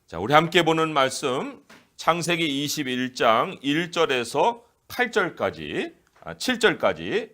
자, 우리 함께 보는 말씀 창세기 21장 1절에서 8절까지 7절까지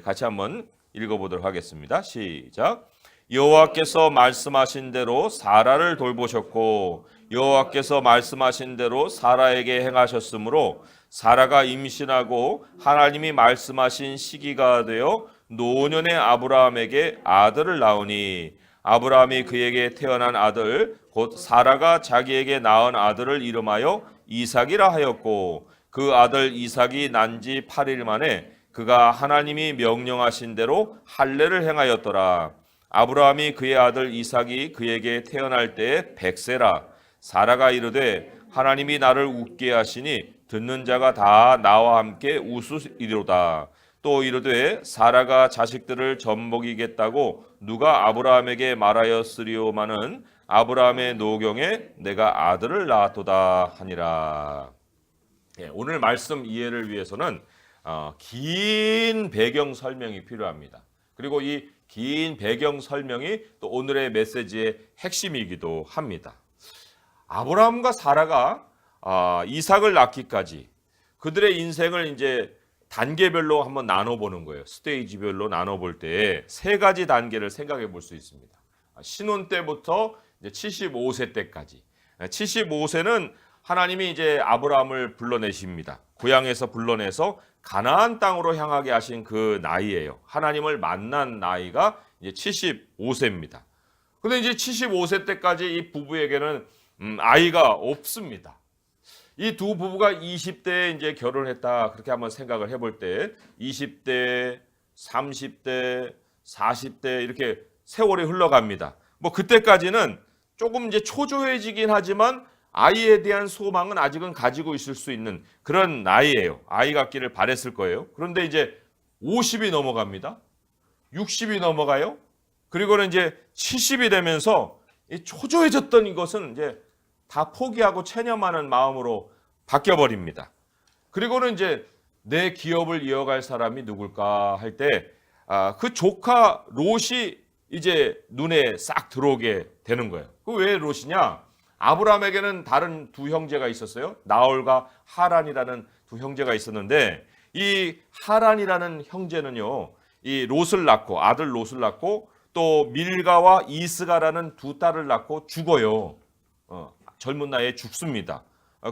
같이 한번 읽어보도록 하겠습니다. 시작. 여호와께서 말씀하신 대로 사라를 돌보셨고 여호와께서 말씀하신 대로 사라에게 행하셨으므로 사라가 임신하고 하나님이 말씀하신 시기가 되어 노년의 아브라함에게 아들을 낳으니 아브라함이 그에게 태어난 아들 곧 사라가 자기에게 낳은 아들을 이름하여 이삭이라 하였고 그 아들 이삭이 난 지 8일 만에 그가 하나님이 명령하신 대로 할례를 행하였더라. 아브라함이 그의 아들 이삭이 그에게 태어날 때에 100세라. 사라가 이르되 하나님이 나를 웃게 하시니 듣는 자가 다 나와 함께 웃으리로다. 또 이르되 사라가 자식들을 젖먹이겠다고 누가 아브라함에게 말하였으리오마는 아브라함의 노경에 내가 아들을 낳았도다 하니라. 오늘 말씀 이해를 위해서는 긴 배경 설명이 필요합니다. 그리고 이 긴 배경 설명이 또 오늘의 메시지의 핵심이기도 합니다. 아브라함과 사라가 이삭을 낳기까지 그들의 인생을 이제 단계별로 한번 나눠보는 거예요. 스테이지별로 나눠볼 때 세 가지 단계를 생각해 볼 수 있습니다. 신혼 때부터 이제 75세 때까지. 75세는 하나님이 이제 아브라함을 불러내십니다. 고향에서 불러내서 가나안 땅으로 향하게 하신 그 나이예요. 하나님을 만난 나이가 이제 75세입니다. 근데 이제 75세 때까지 이 부부에게는 아이가 없습니다. 이 두 부부가 20대에 이제 결혼했다 그렇게 한번 생각을 해볼 때 20대, 30대, 40대 이렇게 세월이 흘러갑니다. 뭐 그때까지는 조금 이제 초조해지긴 하지만 아이에 대한 소망은 아직은 가지고 있을 수 있는 그런 나이예요. 아이 갖기를 바랬을 거예요. 그런데 이제 50이 넘어갑니다. 60이 넘어가요. 그리고는 이제 70이 되면서 이 초조해졌던 이것은 이제 다 포기하고 체념하는 마음으로 바뀌어버립니다. 그리고는 이제 내 기업을 이어갈 사람이 누굴까 할 때 그 조카 롯이 이제 눈에 싹 들어오게 되는 거예요. 그 왜 롯이냐? 아브라함에게는 다른 두 형제가 있었어요. 나홀과 하란이라는 두 형제가 있었는데 이 하란이라는 형제는요, 이 롯을 낳고 아들 롯을 낳고 또 밀가와 이스가라는 두 딸을 낳고 죽어요. 젊은 나이에 죽습니다.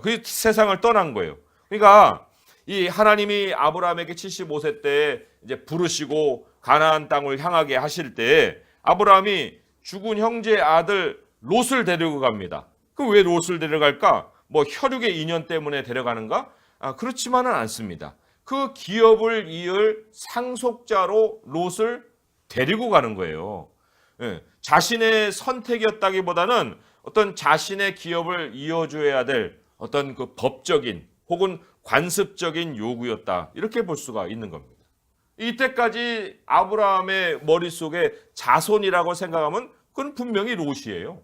그 세상을 떠난 거예요. 그러니까 이 하나님이 아브라함에게 75세 때 이제 부르시고 가나안 땅을 향하게 하실 때 아브라함이 죽은 형제의 아들 롯을 데리고 갑니다. 그 왜 롯을 데려갈까? 뭐 혈육의 인연 때문에 데려가는가? 그렇지만은 않습니다. 그 기업을 이을 상속자로 롯을 데리고 가는 거예요. 자신의 선택이었다기보다는 어떤 자신의 기업을 이어줘야 될 어떤 그 법적인 혹은 관습적인 요구였다. 이렇게 볼 수가 있는 겁니다. 이때까지 아브라함의 머릿속에 자손이라고 생각하면 그건 분명히 롯이에요.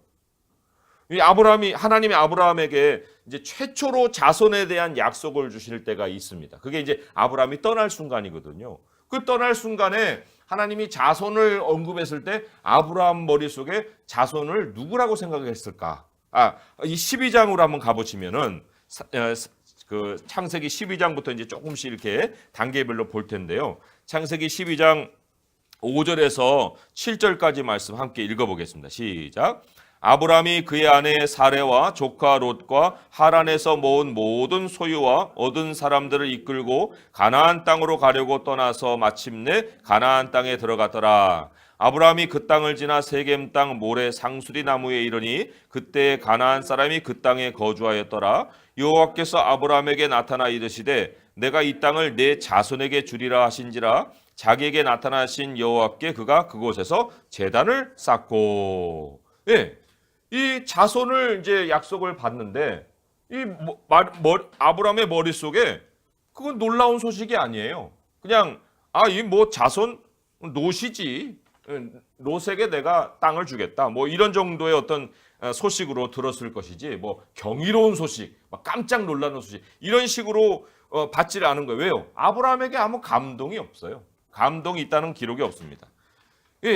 하나님이 아브라함에게 이제 최초로 자손에 대한 약속을 주실 때가 있습니다. 그게 이제 아브라함이 떠날 순간이거든요. 그 떠날 순간에 하나님이 자손을 언급했을 때 아브라함 머릿속에 자손을 누구라고 생각했을까? 이 12장으로 한번 가보시면은 그 창세기 12장부터 이제 조금씩 이렇게 단계별로 볼 텐데요. 창세기 12장 5절에서 7절까지 말씀 함께 읽어보겠습니다. 시작. 아브라함이 그의 아내 사레와 조카 롯과 하란에서 모은 모든 소유와 얻은 사람들을 이끌고 가나안 땅으로 가려고 떠나서 마침내 가나안 땅에 들어갔더라. 아브라함이 그 땅을 지나 세겜 땅 모래 상수리 나무에 이르니 그때 가나안 사람이 그 땅에 거주하였더라. 여호와께서 아브라함에게 나타나 이르시되 내가 이 땅을 내 자손에게 주리라 하신지라. 자기에게 나타나신 여호와께 그가 그곳에서 제단을 쌓고. 이 자손을 이제 약속을 받는데 아브라함의 머릿속에 그건 놀라운 소식이 아니에요. 그냥 이 뭐 자손 롯이지. 롯에게 내가 땅을 주겠다. 뭐 이런 정도의 어떤 소식으로 들었을 것이지. 뭐 경이로운 소식, 막 깜짝 놀라는 소식 이런 식으로 받지를 않은 거예요. 왜요? 아브라함에게 아무 감동이 없어요. 감동이 있다는 기록이 없습니다.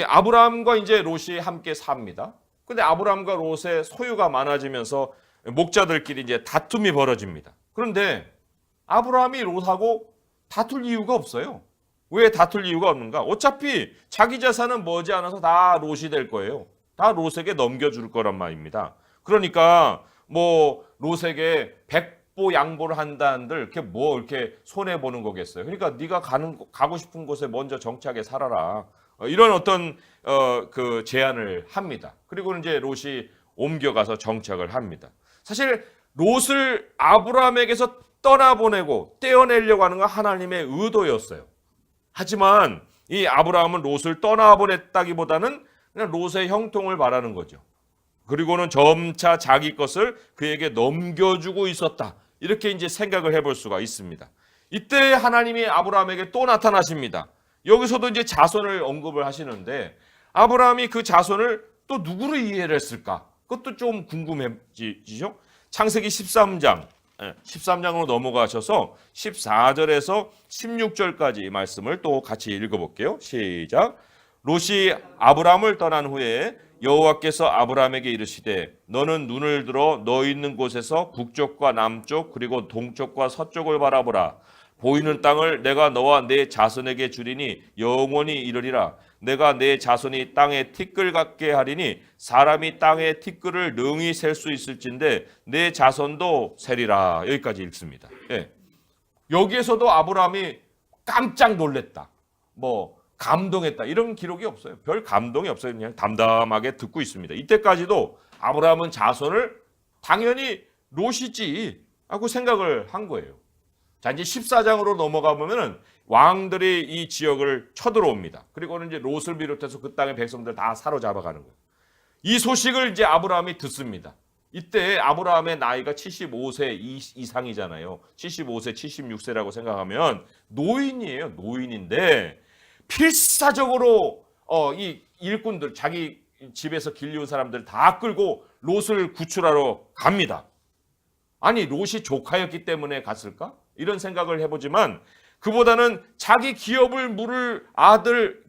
아브라함과 이제 롯이 함께 삽니다. 근데 아브라함과 롯의 소유가 많아지면서 목자들끼리 이제 다툼이 벌어집니다. 그런데 아브라함이 롯하고 다툴 이유가 없어요. 왜 다툴 이유가 없는가? 어차피 자기 자산은 머지않아서 다 롯이 될 거예요. 다 롯에게 넘겨줄 거란 말입니다. 그러니까 뭐 롯에게 백보 양보를 한다는들 이렇게 뭐 이렇게 손해 보는 거겠어요. 그러니까 네가 가고 싶은 곳에 먼저 정착해 살아라. 이런 어떤 그 제안을 합니다. 그리고 이제 롯이 옮겨가서 정착을 합니다. 사실 롯을 아브라함에게서 떠나보내고 떼어내려고 하는 건 하나님의 의도였어요. 하지만 이 아브라함은 롯을 떠나보냈다기보다는 그냥 롯의 형통을 바라는 거죠. 그리고는 점차 자기 것을 그에게 넘겨주고 있었다. 이렇게 이제 생각을 해볼 수가 있습니다. 이때 하나님이 아브라함에게 또 나타나십니다. 여기서도 이제 자손을 언급을 하시는데 아브라함이 그 자손을 또 누구로 이해를 했을까? 그것도 좀 궁금해지죠? 창세기 13장으로 넘어가셔서 14절에서 16절까지 말씀을 또 같이 읽어볼게요. 시작. 롯이 아브라함을 떠난 후에 여호와께서 아브라함에게 이르시되 너는 눈을 들어 너 있는 곳에서 북쪽과 남쪽 그리고 동쪽과 서쪽을 바라보라. 보이는 땅을 내가 너와 내 자손에게 주리니 영원히 이르리라. 내가 내 자손이 땅에 티끌 같게 하리니 사람이 땅에 티끌을 능히 셀 수 있을진데 내 자손도 세리라. 여기까지 읽습니다. 예. 여기에서도 아브라함이 깜짝 놀랬다. 뭐 감동했다. 이런 기록이 없어요. 별 감동이 없어요. 그냥 담담하게 듣고 있습니다. 이때까지도 아브라함은 자손을 당연히 롯이지 하고 생각을 한 거예요. 자, 이제 14장으로 넘어가 보면은 왕들이 이 지역을 쳐들어옵니다. 그리고는 이제 롯을 비롯해서 그 땅의 백성들 다 사로잡아가는 거예요. 이 소식을 이제 아브라함이 듣습니다. 이때 아브라함의 나이가 75세 이상이잖아요. 75세, 76세라고 생각하면 노인이에요. 노인인데 필사적으로 이 일꾼들, 자기 집에서 길리운 사람들 다 끌고 롯을 구출하러 갑니다. 아니, 롯이 조카였기 때문에 갔을까? 이런 생각을 해보지만 그보다는 자기 기업을 물을 아들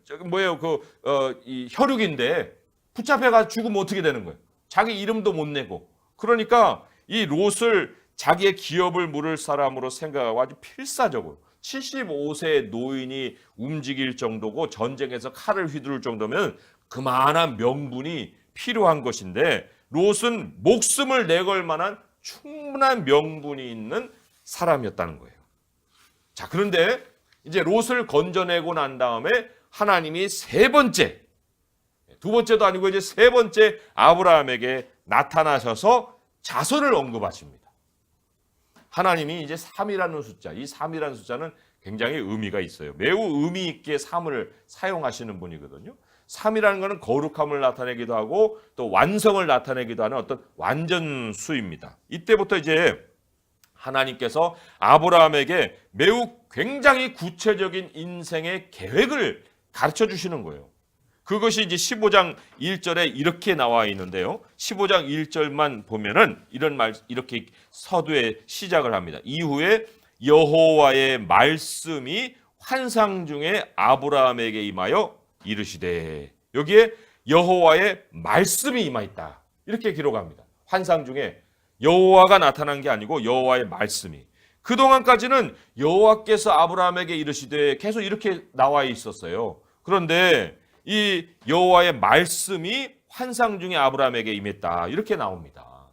이 혈육인데 붙잡혀가 죽으면 어떻게 되는 거예요? 자기 이름도 못 내고. 그러니까 이 롯을 자기의 기업을 물을 사람으로 생각하고 아주 필사적으로 75세 노인이 움직일 정도고 전쟁에서 칼을 휘두를 정도면 그만한 명분이 필요한 것인데 롯은 목숨을 내걸 만한 충분한 명분이 있는 사람이었다는 거예요. 자, 그런데 이제 롯을 건져내고 난 다음에 하나님이 세 번째, 두 번째도 아니고 이제 세 번째 아브라함에게 나타나셔서 자손을 언급하십니다. 하나님이 이제 3이라는 숫자, 이 3이라는 숫자는 굉장히 의미가 있어요. 매우 의미 있게 3을 사용하시는 분이거든요. 3이라는 것은 거룩함을 나타내기도 하고 또 완성을 나타내기도 하는 어떤 완전수입니다. 이때부터 이제 하나님께서 아브라함에게 매우 굉장히 구체적인 인생의 계획을 가르쳐 주시는 거예요. 그것이 이제 15장 1절에 이렇게 나와 있는데요. 15장 1절만 보면은 이렇게 서두에 시작을 합니다. 이후에 여호와의 말씀이 환상 중에 아브라함에게 임하여 이르시되, 여기에 여호와의 말씀이 임하였다. 이렇게 기록합니다. 환상 중에 여호와가 나타난 게 아니고 여호와의 말씀이. 그동안까지는 여호와께서 아브라함에게 이르시되 계속 이렇게 나와 있었어요. 그런데 이 여호와의 말씀이 환상 중에 아브라함에게 임했다. 이렇게 나옵니다.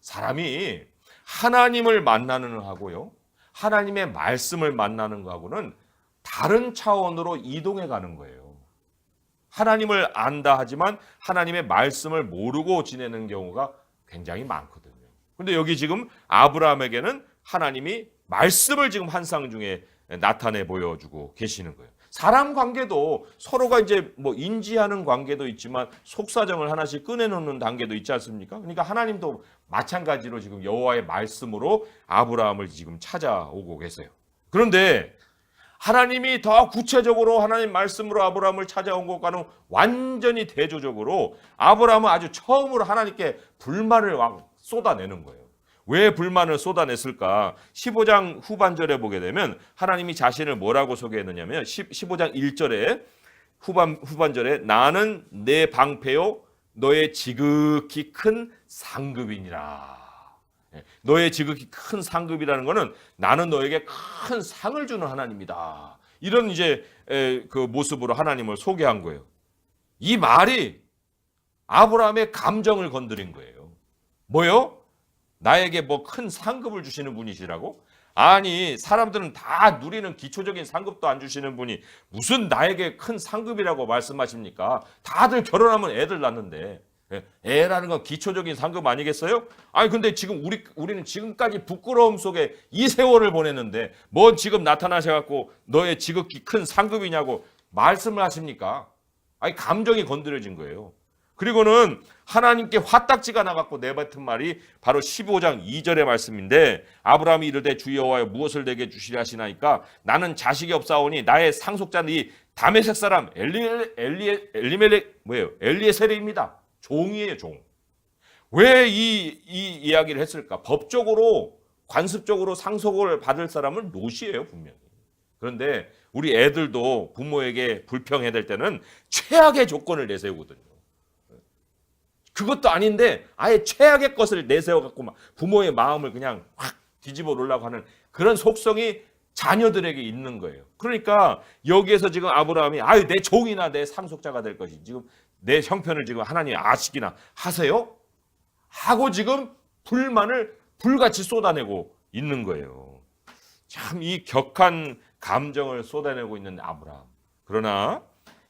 사람이 하나님을 만나는 거하고요, 하나님의 말씀을 만나는 거하고는 다른 차원으로 이동해 가는 거예요. 하나님을 안다 하지만 하나님의 말씀을 모르고 지내는 경우가 굉장히 많거든요. 그런데 여기 지금 아브라함에게는 하나님이 말씀을 지금 환상 중에 나타내 보여주고 계시는 거예요. 사람 관계도 서로가 이제 뭐 인지하는 관계도 있지만 속사정을 하나씩 꺼내놓는 단계도 있지 않습니까? 그러니까 하나님도 마찬가지로 지금 여호와의 말씀으로 아브라함을 지금 찾아오고 계세요. 그런데 하나님이 더 구체적으로 하나님 말씀으로 아브라함을 찾아온 것과는 완전히 대조적으로 아브라함은 아주 처음으로 하나님께 불만을 쏟아내는 거예요. 왜 불만을 쏟아냈을까? 15장 후반절에 보게 되면 하나님이 자신을 뭐라고 소개했느냐면 15장 1절에 후반절에 나는 내 방패요 너의 지극히 큰 상급이니라. 너의 지극히 큰 상급이라는 것은 나는 너에게 큰 상을 주는 하나님이다. 이런 이제 그 모습으로 하나님을 소개한 거예요. 이 말이 아브라함의 감정을 건드린 거예요. 뭐요? 나에게 뭐 큰 상급을 주시는 분이시라고? 아니, 사람들은 다 누리는 기초적인 상급도 안 주시는 분이 무슨 나에게 큰 상급이라고 말씀하십니까? 다들 결혼하면 애들 낳는데 애라는 건 기초적인 상급 아니겠어요? 아니 근데 지금 우리는 지금까지 부끄러움 속에 이 세월을 보냈는데 뭐 지금 나타나셔갖고 너의 지극히 큰 상급이냐고 말씀을 하십니까? 아니 감정이 건드려진 거예요. 그리고는 하나님께 화딱지가 나갖고 내뱉은 말이 바로 15장 2절의 말씀인데 아브라함이 이르되 주 여호와여 무엇을 내게 주시려 하시나이까 나는 자식이 없사오니 나의 상속자는 이 다메섹 사람 엘리에셀입니다. 종이에요, 종. 왜 이 이야기를 했을까? 법적으로 관습적으로 상속을 받을 사람은 롯이에요, 분명히. 그런데 우리 애들도 부모에게 불평해야 때는 최악의 조건을 내세우거든요. 그것도 아닌데 아예 최악의 것을 내세워 갖고 막 부모의 마음을 그냥 확 뒤집어 놓으려고 하는 그런 속성이 자녀들에게 있는 거예요. 그러니까 여기에서 지금 아브라함이 아유 내 종이나 내 상속자가 될 것이 지금 내 형편을 지금 하나님 아시기나 하세요? 하고 지금 불만을 불같이 쏟아내고 있는 거예요. 참 이 격한 감정을 쏟아내고 있는 아브라함. 그러나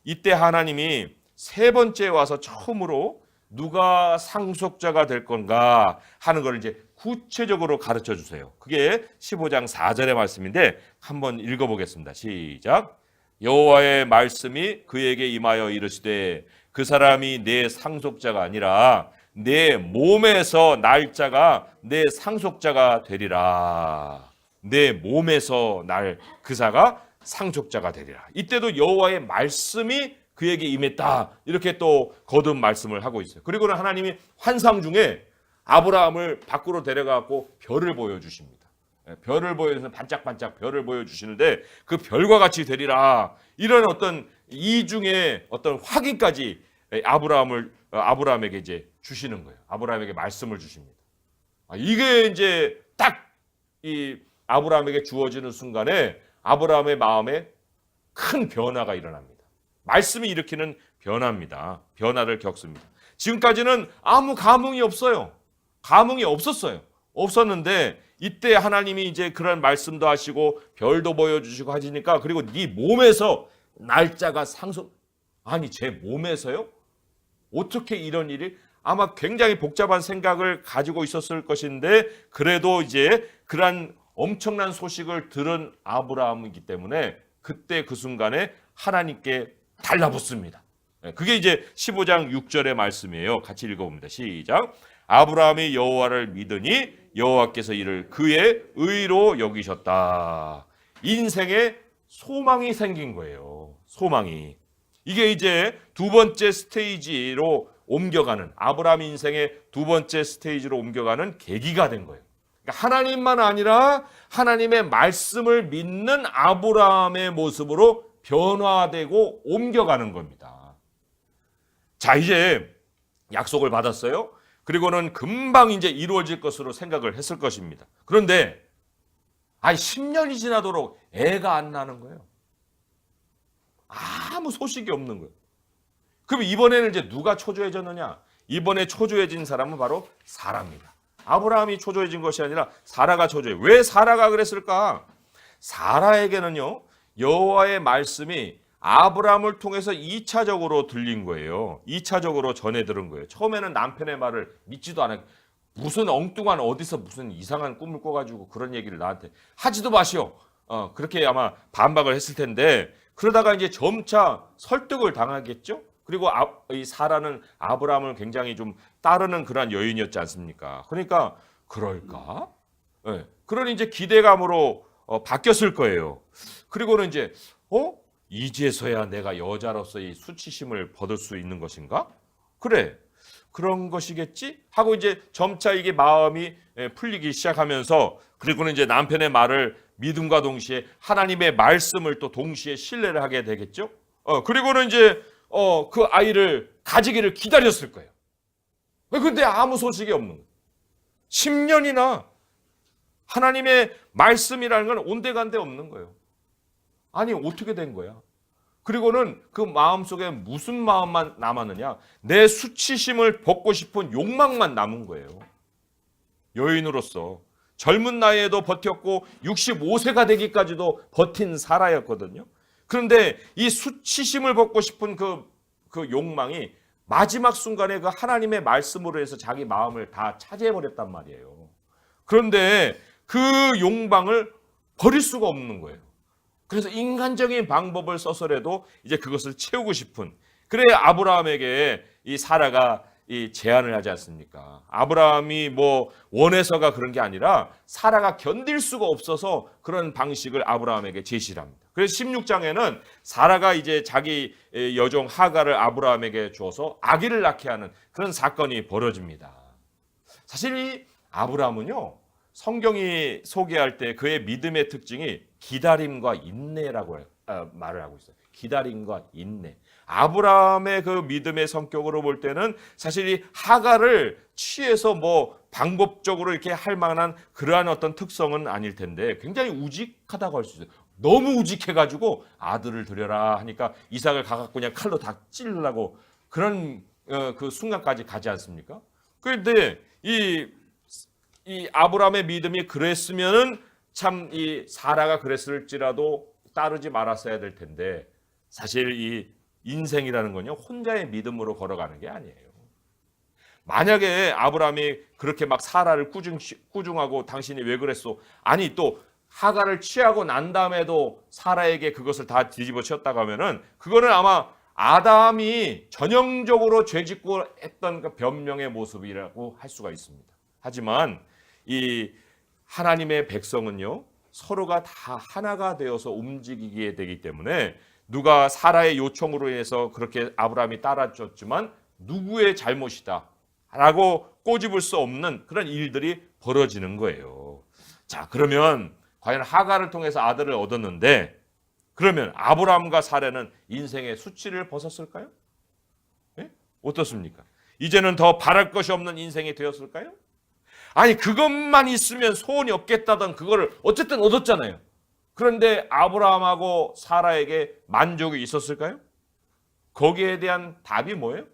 이때 하나님이 세 번째 와서 처음으로 누가 상속자가 될 건가 하는 걸 이제 구체적으로 가르쳐 주세요. 그게 15장 4절의 말씀인데 한번 읽어보겠습니다. 시작. 여호와의 말씀이 그에게 임하여 이르시되 그 사람이 내 상속자가 아니라 내 몸에서 날 자가 내 상속자가 되리라. 내 몸에서 날 그사가 상속자가 되리라. 이때도 여호와의 말씀이 그에게 임했다. 이렇게 또 거듭 말씀을 하고 있어요. 그리고는 하나님이 환상 중에 아브라함을 밖으로 데려가고 별을 보여주십니다. 별을 보여주셔서 반짝반짝 별을 보여주시는데 그 별과 같이 되리라. 이런 어떤 이중의 어떤 확인까지 아브라함에게 이제 주시는 거예요. 아브라함에게 말씀을 주십니다. 이게 이제 딱 이 아브라함에게 주어지는 순간에 아브라함의 마음에 큰 변화가 일어납니다. 말씀이 일으키는 변화입니다. 변화를 겪습니다. 지금까지는 아무 감흥이 없어요. 감흥이 없었어요. 없었는데 이때 하나님이 이제 그런 말씀도 하시고 별도 보여주시고 하시니까 그리고 네 몸에서 날짜가 상속. 아니 제 몸에서요? 어떻게 이런 일이? 아마 굉장히 복잡한 생각을 가지고 있었을 것인데 그래도 이제 그런 엄청난 소식을 들은 아브라함이기 때문에 그때 그 순간에 하나님께 달라붙습니다. 그게 이제 15장 6절의 말씀이에요. 같이 읽어봅니다. 시작. 아브라함이 여호와를 믿으니 여호와께서 이를 그의 의로 여기셨다. 인생에 소망이 생긴 거예요. 소망이. 이게 이제 두 번째 스테이지로 옮겨가는 아브라함 인생의 두 번째 스테이지로 옮겨가는 계기가 된 거예요. 그러니까 하나님만 아니라 하나님의 말씀을 믿는 아브라함의 모습으로 변화되고 옮겨가는 겁니다. 자, 이제 약속을 받았어요. 그리고는 금방 이제 이루어질 것으로 생각을 했을 것입니다. 그런데 10년이 지나도록 애가 안 나는 거예요. 아무 소식이 없는 거예요. 그럼 이번에는 이제 누가 초조해졌느냐? 이번에 초조해진 사람은 바로 사라입니다. 아브라함이 초조해진 것이 아니라 사라가 초조해. 왜 사라가 그랬을까? 사라에게는요. 여호와의 말씀이 아브라함을 통해서 2차적으로 들린 거예요. 2차적으로 전해 들은 거예요. 처음에는 남편의 말을 믿지도 않아요. 무슨 엉뚱한 어디서 무슨 이상한 꿈을 꿔가지고 그런 얘기를 나한테 하지도 마시오. 그렇게 아마 반박을 했을 텐데 그러다가 이제 점차 설득을 당하겠죠. 그리고 이 사라는 아브라함을 굉장히 좀 따르는 그런 여인이었지 않습니까? 그러니까 그럴까? 네. 그러니 이제 기대감으로 바뀌었을 거예요. 그리고는 이제 이제서야 내가 여자로서의 수치심을 벗을 수 있는 것인가? 그래. 그런 것이겠지? 하고 이제 점차 이게 마음이 풀리기 시작하면서 그리고는 이제 남편의 말을 믿음과 동시에 하나님의 말씀을 또 동시에 신뢰를 하게 되겠죠? 그리고는 이제 그 아이를 가지기를 기다렸을 거예요. 근데 아무 소식이 없는 거예요. 10년이나 하나님의 말씀이라는 건 온데간데 없는 거예요. 아니 어떻게 된 거야? 그리고는 그 마음속에 무슨 마음만 남았느냐? 내 수치심을 벗고 싶은 욕망만 남은 거예요. 여인으로서 젊은 나이에도 버텼고 65세가 되기까지도 버틴 사라였거든요. 그런데 이 수치심을 벗고 싶은 그 욕망이 마지막 순간에 그 하나님의 말씀으로 해서 자기 마음을 다 차지해버렸단 말이에요. 그런데 그 욕망을 버릴 수가 없는 거예요. 그래서 인간적인 방법을 써서라도 이제 그것을 채우고 싶은, 그래 아브라함에게 이 사라가 이 제안을 하지 않습니까? 아브라함이 뭐 원해서가 그런 게 아니라 사라가 견딜 수가 없어서 그런 방식을 아브라함에게 제시를 합니다. 그래서 16장에는 사라가 이제 자기 여종 하가를 아브라함에게 주어서 아기를 낳게 하는 그런 사건이 벌어집니다. 사실 이 아브라함은요, 성경이 소개할 때 그의 믿음의 특징이 기다림과 인내라고 말을 하고 있어요. 기다림과 인내. 아브라함의 그 믿음의 성격으로 볼 때는 사실 이 하가를 취해서 뭐 방법적으로 이렇게 할 만한 그러한 어떤 특성은 아닐 텐데 굉장히 우직하다고 할 수 있어요. 너무 우직해가지고 아들을 드려라 하니까 이삭을 가갖고 그냥 칼로 다 찌르려고 그런 그 순간까지 가지 않습니까? 그런데 이 아브라함의 믿음이 그랬으면은 참 이 사라가 그랬을지라도 따르지 말았어야 될 텐데, 사실 이 인생이라는 건요 혼자의 믿음으로 걸어가는 게 아니에요. 만약에 아브라함이 그렇게 막 사라를 꾸중하고 당신이 왜 그랬소? 아니 또 하가를 취하고 난 다음에도 사라에게 그것을 다 뒤집어 씌웠다고 하면은 그거는 아마 아담이 전형적으로 죄짓고 했던 그 변명의 모습이라고 할 수가 있습니다. 하지만 이 하나님의 백성은요 서로가 다 하나가 되어서 움직이게 되기 때문에 누가 사라의 요청으로 인해서 그렇게 아브라함이 따라줬지만 누구의 잘못이다 라고 꼬집을 수 없는 그런 일들이 벌어지는 거예요. 자, 그러면 과연 하가를 통해서 아들을 얻었는데 그러면 아브라함과 사라는 인생의 수치를 벗었을까요? 네? 어떻습니까? 이제는 더 바랄 것이 없는 인생이 되었을까요? 아니 그것만 있으면 소원이 없겠다던 그거를 어쨌든 얻었잖아요. 그런데 아브라함하고 사라에게 만족이 있었을까요? 거기에 대한 답이 뭐예요?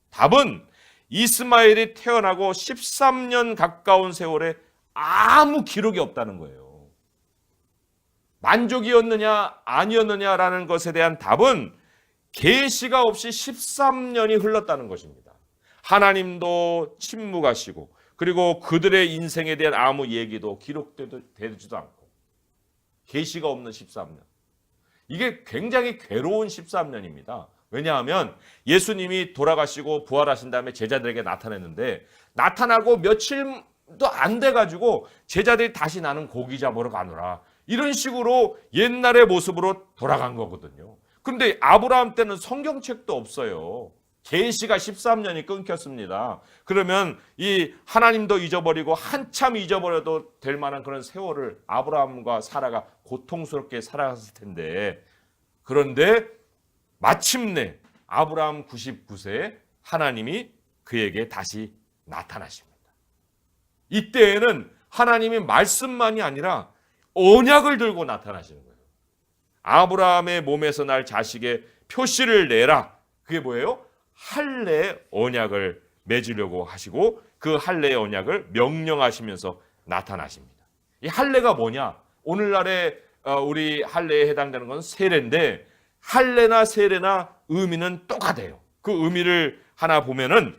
답은 이스마엘이 태어나고 13년 가까운 세월에 아무 기록이 없다는 거예요. 만족이었느냐 아니었느냐라는 것에 대한 답은 계시가 없이 13년이 흘렀다는 것입니다. 하나님도 침묵하시고 그리고 그들의 인생에 대한 아무 얘기도 기록되지도 않고 계시가 없는 13년. 이게 굉장히 괴로운 13년입니다. 왜냐하면 예수님이 돌아가시고 부활하신 다음에 제자들에게 나타냈는데 나타나고 며칠도 안 돼가지고 제자들이 다시 나는 고기 잡으러 가노라. 이런 식으로 옛날의 모습으로 돌아간 거거든요. 그런데 아브라함 때는 성경책도 없어요. 계시가 13년이 끊겼습니다. 그러면 이 하나님도 잊어버리고 한참 잊어버려도 될 만한 그런 세월을 아브라함과 사라가 고통스럽게 살아갔을 텐데, 그런데 마침내 아브라함 99세에 하나님이 그에게 다시 나타나십니다. 이때에는 하나님이 말씀만이 아니라 언약을 들고 나타나시는 거예요. 아브라함의 몸에서 날 자식의 표시를 내라. 그게 뭐예요? 할례의 언약을 맺으려고 하시고 그 할례의 언약을 명령하시면서 나타나십니다. 이 할례가 뭐냐? 오늘날의 우리 할례에 해당되는 건 세례인데 할례나 세례나 의미는 똑같아요. 그 의미를 하나 보면은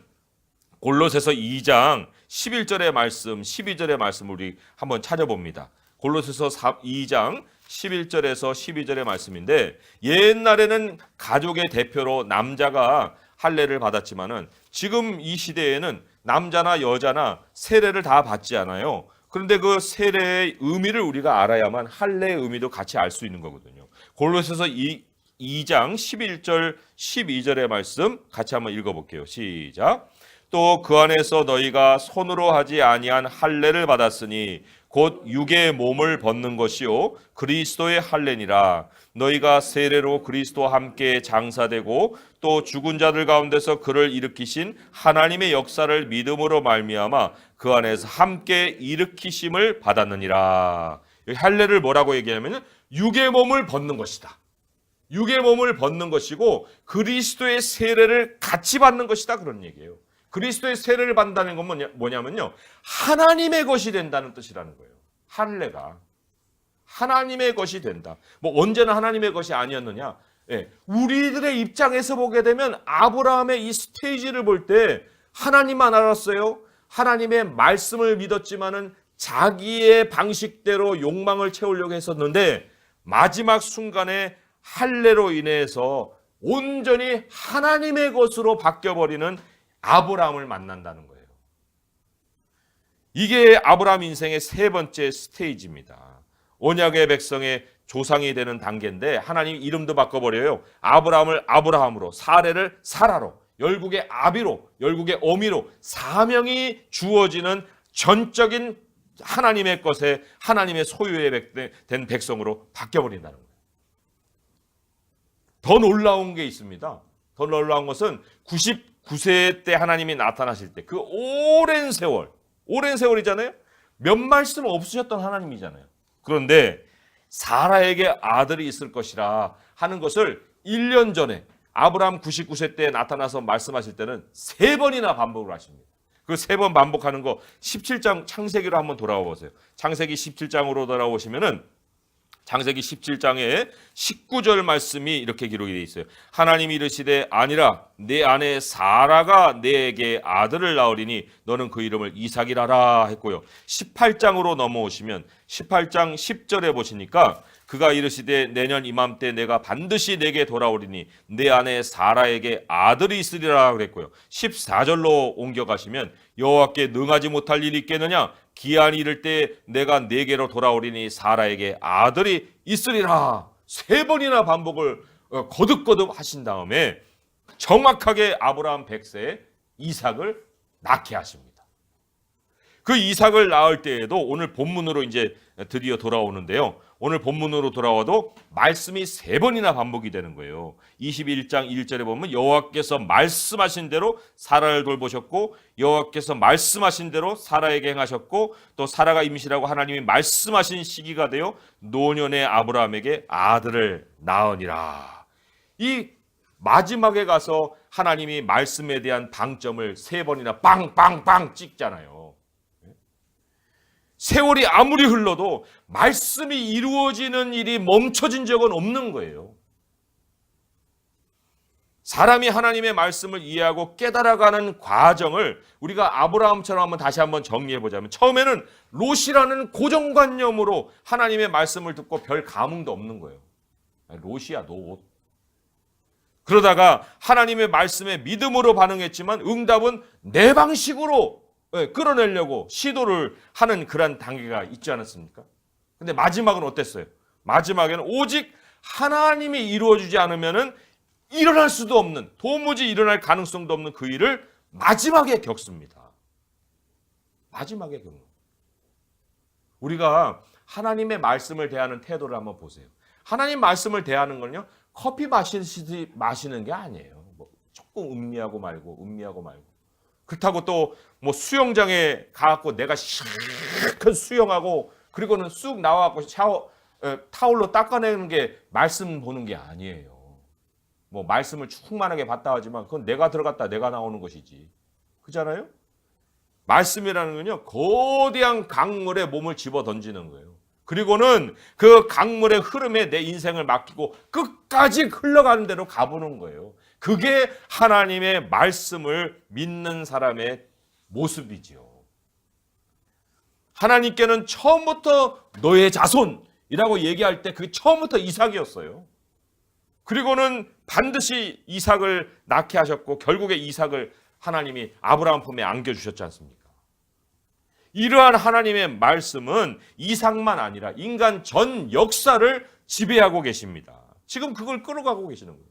골로새서 2장 11절의 말씀, 12절의 말씀을 우리 한번 찾아봅니다. 골로새서 2장 11절에서 12절의 말씀인데, 옛날에는 가족의 대표로 남자가 할례를 받았지만은 지금 이 시대에는 남자나 여자나 세례를 다 받지 않아요. 그런데 그 세례의 의미를 우리가 알아야만 할례의 의미도 같이 알 수 있는 거거든요. 골로새서 2장 11절 12절의 말씀 같이 한번 읽어볼게요. 시작. 또 그 안에서 너희가 손으로 하지 아니한 할례를 받았으니 곧 육의 몸을 벗는 것이요 그리스도의 할례니라. 너희가 세례로 그리스도와 함께 장사되고 또 죽은 자들 가운데서 그를 일으키신 하나님의 역사를 믿음으로 말미암아 그 안에서 함께 일으키심을 받았느니라. 할례를 뭐라고 얘기하냐면 육의 몸을 벗는 것이다. 육의 몸을 벗는 것이고 그리스도의 세례를 같이 받는 것이다, 그런 얘기예요. 그리스도의 세례를 받는다는 건 뭐냐면요, 하나님의 것이 된다는 뜻이라는 거예요. 할례가 하나님의 것이 된다. 뭐 언제나 하나님의 것이 아니었느냐? 우리들의 입장에서 보게 되면 아브라함의 이 스테이지를 볼 때 하나님만 알았어요. 하나님의 말씀을 믿었지만은 자기의 방식대로 욕망을 채우려고 했었는데 마지막 순간에 할례로 인해서 온전히 하나님의 것으로 바뀌어버리는 아브라함을 만난다는 거예요. 이게 아브라함 인생의 세 번째 스테이지입니다. 언약의 백성의 조상이 되는 단계인데 하나님 이름도 바꿔버려요. 아브라함을 아브라함으로, 사례를 사라로, 열국의 아비로, 열국의 어미로 사명이 주어지는 전적인 하나님의 것에 하나님의 소유에 된 백성으로 바뀌어버린다는 거예요. 더 놀라운 게 있습니다. 더 놀라운 것은 99세 때 하나님이 나타나실 때 그 오랜 세월이잖아요. 몇 말씀 없으셨던 하나님이잖아요. 그런데 사라에게 아들이 있을 것이라 하는 것을 1년 전에 아브라함 99세 때 나타나서 말씀하실 때는 3번이나 반복을 하십니다. 그 3번 반복하는 거 17장 창세기로 한번 돌아와 보세요. 창세기 17장으로 돌아오시면은 창세기 17장에 19절 말씀이 이렇게 기록이 되어 있어요. 하나님이 이르시되 아니라 내 아내 사라가 내게 아들을 낳으리니 너는 그 이름을 이삭이라라 했고요. 18장으로 넘어오시면 18장 10절에 보시니까 그가 이르시되 내년 이맘때 내가 반드시 내게 돌아오리니 내 아내 사라에게 아들이 있으리라 그랬고요. 14절로 옮겨가시면 여호와께 능하지 못할 일이 있겠느냐? 기한이 이를 때 내가 내게로 돌아오리니 사라에게 아들이 있으리라. 3번이나 반복을 거듭거듭 하신 다음에 정확하게 아브라함 100세에 이삭을 낳게 하십니다. 그 이삭을 낳을 때에도 오늘 본문으로 이제 드디어 돌아오는데요. 오늘 본문으로 돌아와도 말씀이 3번이나 반복이 되는 거예요. 21장 1절에 보면 여호와께서 말씀하신 대로 사라를 돌보셨고 여호와께서 말씀하신 대로 사라에게 행하셨고 또 사라가 임신하고 하나님이 말씀하신 시기가 되어 노년의 아브라함에게 아들을 낳으니라. 이 마지막에 가서 하나님이 말씀에 대한 방점을 3번이나 빵빵빵 찍잖아요. 세월이 아무리 흘러도 말씀이 이루어지는 일이 멈춰진 적은 없는 거예요. 사람이 하나님의 말씀을 이해하고 깨달아가는 과정을 우리가 아브라함처럼 다시 한번 정리해 보자면 처음에는 롯이라는 고정관념으로 하나님의 말씀을 듣고 별 감흥도 없는 거예요. 롯이야 롯. 그러다가 하나님의 말씀에 믿음으로 반응했지만 응답은 내 방식으로 끌어내려고 시도를 하는 그런 단계가 있지 않았습니까? 근데 마지막은 어땠어요? 마지막에는 오직 하나님이 이루어주지 않으면은 일어날 수도 없는, 도무지 일어날 가능성도 없는 그 일을 마지막에 겪습니다. 마지막에 겪는. 우리가 하나님의 말씀을 대하는 태도를 한번 보세요. 하나님 말씀을 대하는 건요, 커피 마시듯이 마시는 게 아니에요. 뭐 조금 음미하고 말고. 그렇다고 또 뭐 수영장에 가갖고 내가 실컷 수영하고 그리고는 쑥 나와갖고 타올로 닦아내는 게 말씀 보는 게 아니에요. 뭐 말씀을 충만하게 받다 하지만 그건 내가 들어갔다 내가 나오는 것이지. 그렇잖아요? 말씀이라는 건요, 거대한 강물에 몸을 집어 던지는 거예요. 그리고는 그 강물의 흐름에 내 인생을 맡기고 끝까지 흘러가는 대로 가보는 거예요. 그게 하나님의 말씀을 믿는 사람의 모습이지요. 하나님께는 처음부터 너의 자손이라고 얘기할 때 그게 처음부터 이삭이었어요. 그리고는 반드시 이삭을 낳게 하셨고 결국에 이삭을 하나님이 아브라함 품에 안겨주셨지 않습니까? 이러한 하나님의 말씀은 이삭만 아니라 인간 전 역사를 지배하고 계십니다. 지금 그걸 끌어가고 계시는 거예요.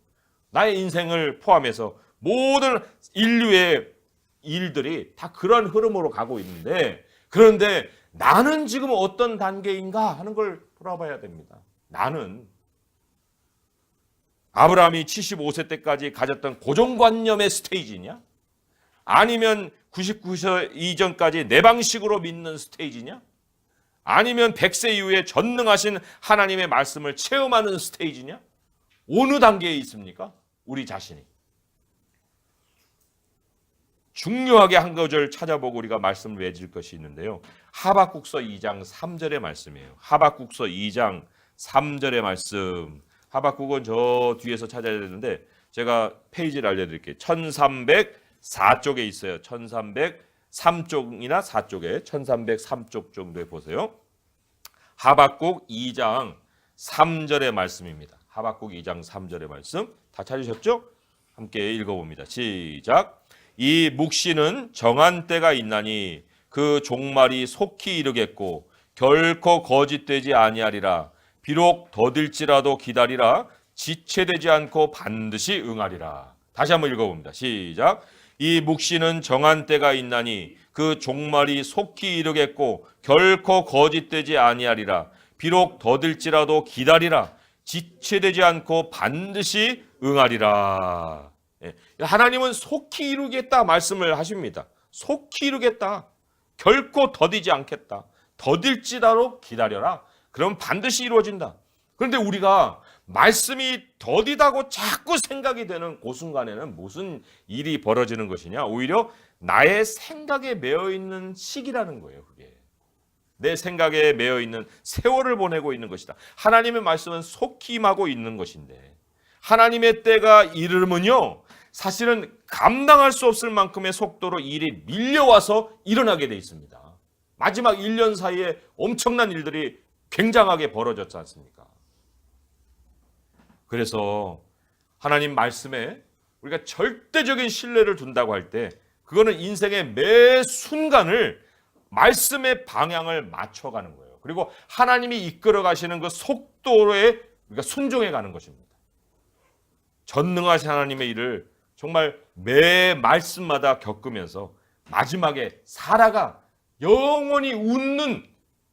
나의 인생을 포함해서 모든 인류의 일들이 다 그런 흐름으로 가고 있는데 그런데 나는 지금 어떤 단계인가 하는 걸 돌아봐야 됩니다. 나는 아브라함이 75세 때까지 가졌던 고정관념의 스테이지냐? 아니면 99세 이전까지 내 방식으로 믿는 스테이지냐? 아니면 100세 이후에 전능하신 하나님의 말씀을 체험하는 스테이지냐? 어느 단계에 있습니까? 우리 자신이. 중요하게 한 구절 찾아보고 우리가 말씀을 맺을 것이 있는데요. 하박국서 2장 3절의 말씀이에요. 하박국서 2장 3절의 말씀. 하박국은 저 뒤에서 찾아야 되는데 제가 페이지를 알려드릴게요. 1304쪽에 있어요. 1303쪽이나 4쪽에 1303쪽 정도에 보세요. 하박국 2장 3절의 말씀입니다. 하박국 2장 3절의 말씀 다 찾으셨죠? 함께 읽어봅니다. 시작. 이 묵시는 정한 때가 있나니 그 종말이 속히 이르겠고 결코 거짓되지 아니하리라. 비록 더딜지라도 기다리라. 지체되지 않고 반드시 응하리라. 다시 한번 읽어봅니다. 시작. 이 묵시는 정한 때가 있나니 그 종말이 속히 이르겠고 결코 거짓되지 아니하리라. 비록 더딜지라도 기다리라. 지체되지 않고 반드시 응하리라. 하나님은 속히 이루겠다 말씀을 하십니다. 속히 이루겠다. 결코 더디지 않겠다. 더딜지라도 기다려라. 그럼 반드시 이루어진다. 그런데 우리가 말씀이 더디다고 자꾸 생각이 되는 그 순간에는 무슨 일이 벌어지는 것이냐? 오히려 나의 생각에 매여 있는 시기라는 거예요. 그게 내 생각에 매여 있는 세월을 보내고 있는 것이다. 하나님의 말씀은 속히 임하고 있는 것인데 하나님의 때가 이르면요, 사실은 감당할 수 없을 만큼의 속도로 일이 밀려와서 일어나게 돼 있습니다. 마지막 1년 사이에 엄청난 일들이 굉장하게 벌어졌지 않습니까? 그래서 하나님 말씀에 우리가 절대적인 신뢰를 둔다고 할 때 그거는 인생의 매 순간을 말씀의 방향을 맞춰가는 거예요. 그리고 하나님이 이끌어 가시는 그 속도에 우리가 순종해 가는 것입니다. 전능하신 하나님의 일을 정말 매 말씀마다 겪으면서 마지막에 사라가 영원히 웃는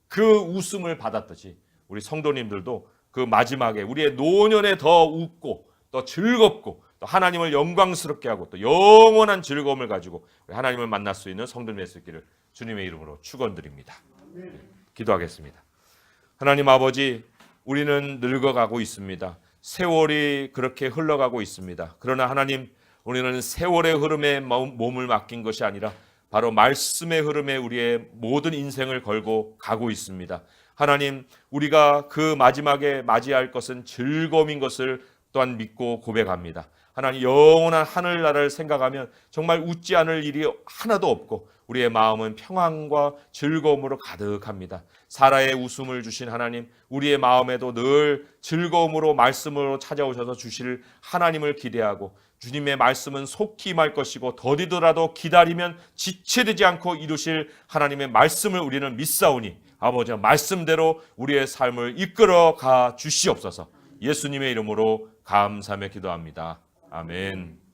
그 웃음을 받았듯이 우리 성도님들도 그 마지막에 우리의 노년에 더 웃고 더 즐겁고 또 하나님을 영광스럽게 하고 또 영원한 즐거움을 가지고 하나님을 만날 수 있는 성도님의 수 있기를 주님의 이름으로 축원드립니다. 기도하겠습니다. 하나님 아버지, 우리는 늙어가고 있습니다. 세월이 그렇게 흘러가고 있습니다. 그러나 하나님, 우리는 세월의 흐름에 몸을 맡긴 것이 아니라 바로 말씀의 흐름에 우리의 모든 인생을 걸고 가고 있습니다. 하나님, 우리가 그 마지막에 맞이할 것은 즐거움인 것을 또한 믿고 고백합니다. 하나님, 영원한 하늘나라를 생각하면 정말 웃지 않을 일이 하나도 없고 우리의 마음은 평안과 즐거움으로 가득합니다. 사라의 웃음을 주신 하나님, 우리의 마음에도 늘 즐거움으로 말씀으로 찾아오셔서 주실 하나님을 기대하고 주님의 말씀은 속히 임할 것이고 더디더라도 기다리면 지체되지 않고 이루실 하나님의 말씀을 우리는 믿사오니 아버지 말씀대로 우리의 삶을 이끌어 가 주시옵소서. 예수님의 이름으로 감사하며 기도합니다. 아멘.